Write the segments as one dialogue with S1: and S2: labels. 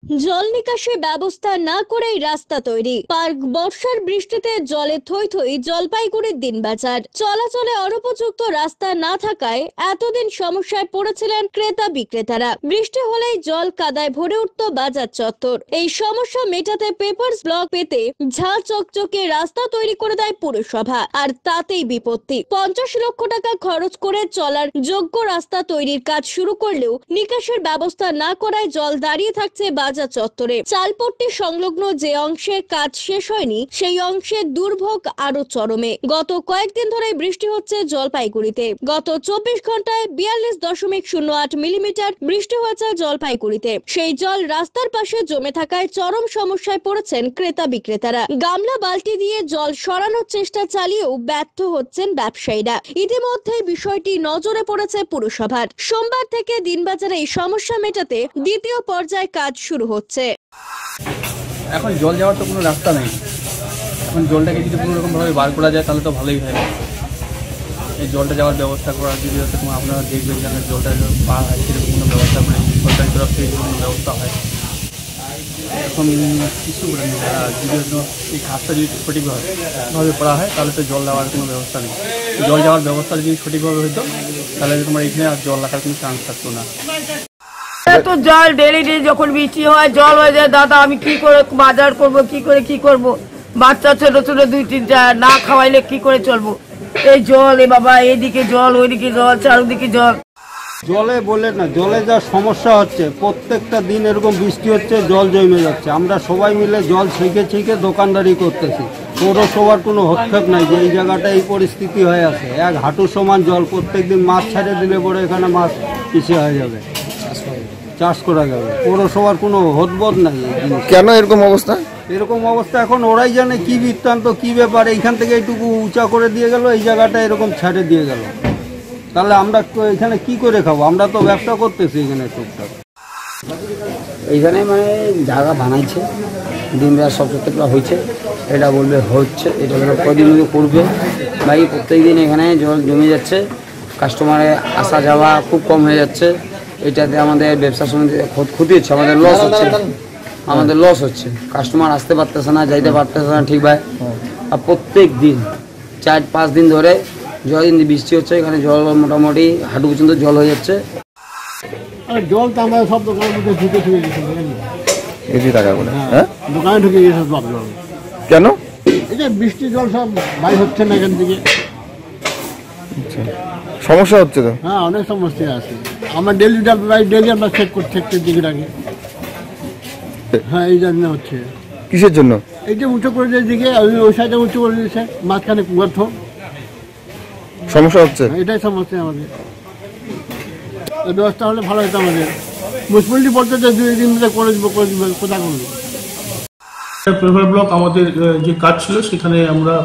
S1: জল নিকাশি ব্যবস্থা না করেই রাস্তা তৈরি। পার্ক বর্ষার বৃষ্টিতে জলে থই থই জলপাইগুড়ির দিনবাজার। চলাচলে অনুপযুক্ত রাস্তা না থাকায় এতদিন সমস্যায় পড়েছিলেন ক্রেতা বিক্রেতারা। বৃষ্টি হলেই জল কাদায় ভরে উঠত বাজার চত্বর। এই সমস্যা মেটাতে পেপারস ব্লক পেতে ঝাঁ চকচকে রাস্তা তৈরি করে দেয় পুরসভা, আর তাতেই বিপত্তি। 50 লক্ষ টাকা খরচ করে চলার যোগ্য রাস্তা তৈরির কাজ শুরু করলেও নিকাশের ব্যবস্থা না করায় জল দাঁড়িয়ে থাকছে বাজার চত্বরে। চালপট্টি সংলগ্ন যে অংশে কাজ শেষ হয়নি সেই অংশে দুর্ভোগ আরো চরমে। গত কয়েকদিন ধরে বৃষ্টি হচ্ছে জলপাইগুড়িতে। গত 24 ঘন্টায় 42.08 মিলিমিটার বৃষ্টি হয়েছে জলপাইগুড়িতে। সেই জল রাস্তার পাশে জমে থাকায় চরম সমস্যায় পড়েছেন ক্রেতা বিক্রেতারা। গামলা বালতি দিয়ে জল সরানোর চেষ্টা চালিয়েও ব্যর্থ হচ্ছেন ব্যবসায়ীরা। ইতিমধ্যে বিষয়টি নজরে পড়েছে পুরসভার। সোমবার থেকে দিনবাজারে এই সমস্যা মেটাতে দ্বিতীয় পর্যায়ে কাজ শুরু হচ্ছে।
S2: এখন জল যাওয়ার তো কোনো রাস্তা নেই। এখন জলটাকে যদি কোনো রকমভাবে বার করা যায় তাহলে তো ভালোই হয়। এই জলটা যাওয়ার ব্যবস্থা করা যদি আপনারা দেখবেন যেন জলটা পার হয় সেরকম কোনো ব্যবস্থা করে সরকারি তরফ থেকে কোনো ব্যবস্থা হয়। এখন কিছু করে যদি এই কাজটা যদি সঠিকভাবে করা হয় তাহলে তো জল দেওয়ার কোনো ব্যবস্থা নেই। জল যাওয়ার ব্যবস্থা যদি সঠিকভাবে হতো তাহলে তোমার এখানে আর জল রাখার কোনো চান্স থাকতো না।
S3: তো জল ডেলি যখন বৃষ্টি হয় জল হয়ে যায়, দাদা আমি কি করে বাজার করব, কি করব, বাচ্চা ছোট ছোট 2-3টা না খাওয়াইলে কি করে চলবো? এই জল এ বাবা, এইদিকে জল ওইদিকে জল, চারদিকে জল।
S4: জলে বলে না, জলে যা সমস্যা হচ্ছে, প্রত্যেকটা দিন এরকম বৃষ্টি হচ্ছে, জল জমে যাচ্ছে। আমরা সবাই মিলে জল ছেঁকে দোকানদারি করতেছি। পৌরসভার কোনো হস্তক্ষেপ নাই যে এই জায়গাটা এই পরিস্থিতি হয়ে আছে। এক হাঁটু সমান জল, প্রত্যেকদিন মাছ ছেড়ে দিলে পরে এখানে মাছ পিছিয়ে হয়ে যাবে, চাষ করা যাবে। পৌরসভার কোনো হদবদ নাই।
S5: কেন এরকম অবস্থা?
S4: এরকম অবস্থা এখন ওরাই জানে কি বৃত্তান্ত, কি ব্যাপার। এইখান থেকে এইটুকু উঁচা করে দিয়ে গেল, এই জায়গাটা এরকম ছেড়ে দিয়ে গেল, তাহলে আমরা এখানে কি করে খাবো? আমরা তো ব্যবসা করতেছি এখানে টুকটাক।
S6: এইখানে মানে জায়গা বানাইছে, দিন রাত সব সত্যি হয়েছে, এটা বলবে হচ্ছে, এটা কদিন মধ্যে করবে। বাকি প্রত্যেক দিন এখানে জল জমে যাচ্ছে, কাস্টমারের আসা যাওয়া খুব কম হয়ে যাচ্ছে। এটাতে আমাদের ব্যবসা সমিতি ক্ষতি হচ্ছে, আমাদের লস হচ্ছে। কাস্টমার আসতে পারতেছে না, যাইতে পারতেছে না ঠিকভাবে। আর প্রত্যেক দিন 4-5 দিন ধরে যতদিন বৃষ্টি হচ্ছে এখানে জল মোটামুটি হাঁটু পর্যন্ত জল হয়ে যাচ্ছে।
S4: জল তো আমাদের সব দোকানের মধ্যে ঢুকে গেছে, দোকানে ঢুকে গেছে সব জল।
S5: কেন?
S4: এই যে বৃষ্টির জল সব বাইর হচ্ছে না এখান থেকে,
S5: সমস্যা হচ্ছে তো।
S4: হ্যাঁ, অনেক সমস্যা আছে। আমার ডেলি আমরা চেক করতে দিকে রাখি। হ্যাঁ, এই জন্য হচ্ছে।
S5: কিসের জন্য?
S4: এই যে উঁচু করে দিকে, ওই সাইডে উঁচু করে দিয়েছে, মাঝখানে গর্ত,
S5: সমস্যা হচ্ছে।
S4: এটাই সমস্যা আমাদের। এই ব্যবস্থা হলে ভালো হতো আমাদের। মুসলিমটি বলতে যে 2 দিন করে দিব, কোথায় করবো?
S7: পেপার ব্লক আমাদের যে কাজ ছিল সেখানে আমরা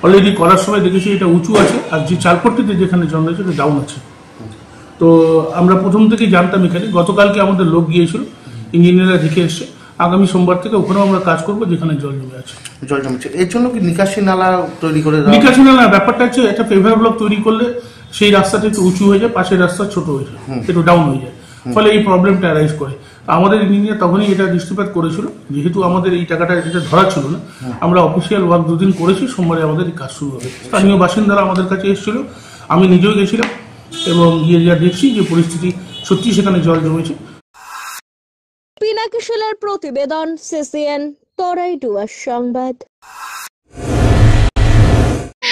S7: অলরেডি করার সময় দেখেছি এটা উঁচু আছে, আর যে চালপট্টিতে যেখানে জল রয়েছে এটা ডাউন আছে। তো আমরা প্রথম থেকেই জানতাম এখানে। গতকালকে আমাদের লোক গিয়েছিল, ইঞ্জিনিয়াররা দেখে এসছে। আগামী সোমবার থেকে ওখানেও আমরা কাজ করবো যেখানে জল জমে আছে।
S8: জল জমেছে, এর জন্য কি নিকাশি নালা তৈরি করে?
S7: নিকাশি নালা ব্যাপারটা হচ্ছে, একটা পেপার ব্লক তৈরি করলে সেই রাস্তাটা একটু উঁচু হয়ে যায়, পাশের রাস্তা ছোট হয়ে যায়, একটু ডাউন হয়ে যায়, ফলে এই প্রবলেমটা অ্যারাইজ করে। আমাদের ইঞ্জিনিয়ার তখনই এটা দৃষ্টিপাত করেছিল, যেহেতু আমাদের এই টাকাটা এটা ধরা ছিল না। আমরা অফিসিয়াল ওয়ার্ক 2 দিন করেছি, সোমবারে আমাদের এই কাজ শুরু হবে। স্থানীয় বাসিন্দারা আমাদের কাছে এসেছিল, আমি নিজেও গেছিলাম এবং গিয়ে যা দেখছি যে পরিস্থিতি সত্যি সেখানে জল জমেছে।
S1: পিনাকি শিলার প্রতিবেদন, CCN তরাইডুয়ার সংবাদ।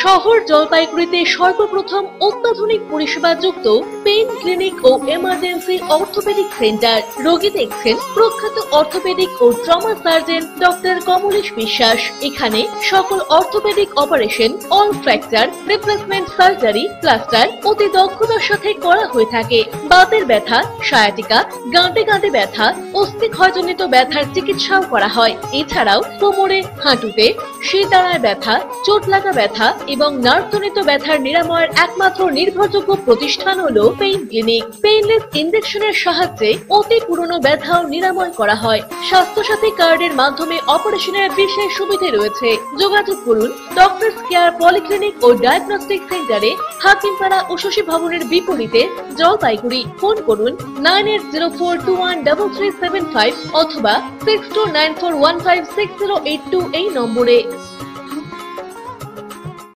S9: শহর জলপাইগুড়িতে সর্বপ্রথম অত্যাধুনিক পরিষেবাযুক্ত পেইন ক্লিনিক ও এমার্জেন্সি অর্থোপেডিক সেন্টার। রোগী দেখছেন প্রখ্যাত অর্থোপেডিক ও ট্রমা সার্জন ডক্টর কমলেশ বিশ্বাস। এখানে সকল orthopaedic operation, all fracture, replacement surgery, plaster অতি দক্ষতার সাথে করা হয়ে থাকে। বাতের ব্যথা, সায়াটিকা, গাঁটে ব্যথা, অস্থি ক্ষয়জনিত ব্যথার চিকিৎসাও করা হয়। এছাড়াও কোমরে, হাঁটুতে, শিরদাঁড়ায় ব্যথা, চোট লাগা ব্যথা এবং নার্ভজনিত ব্যথার নিরাময়ের একমাত্র নির্ভরযোগ্য প্রতিষ্ঠান হলো পেইন ক্লিনিক। পেইনলেস ইনজেকশনের সাহায্যে অতি পুরনো ব্যথাও নিরাময় করা হয়। স্বাস্থ্যসাথী কার্ডের মাধ্যমে অপারেশনের বিশেষ সুবিধা রয়েছে। যোগাযোগ করুন ডক্টরস কেয়ার পলিক্লিনিক ও ডায়াগনস্টিক সেন্টারে, হাকিমপাড়া ও শশী ভবনের বিপরীতে, জলপাইগুড়ি। ফোন করুন 9804213375 অথবা 6294156082 এই নম্বরে।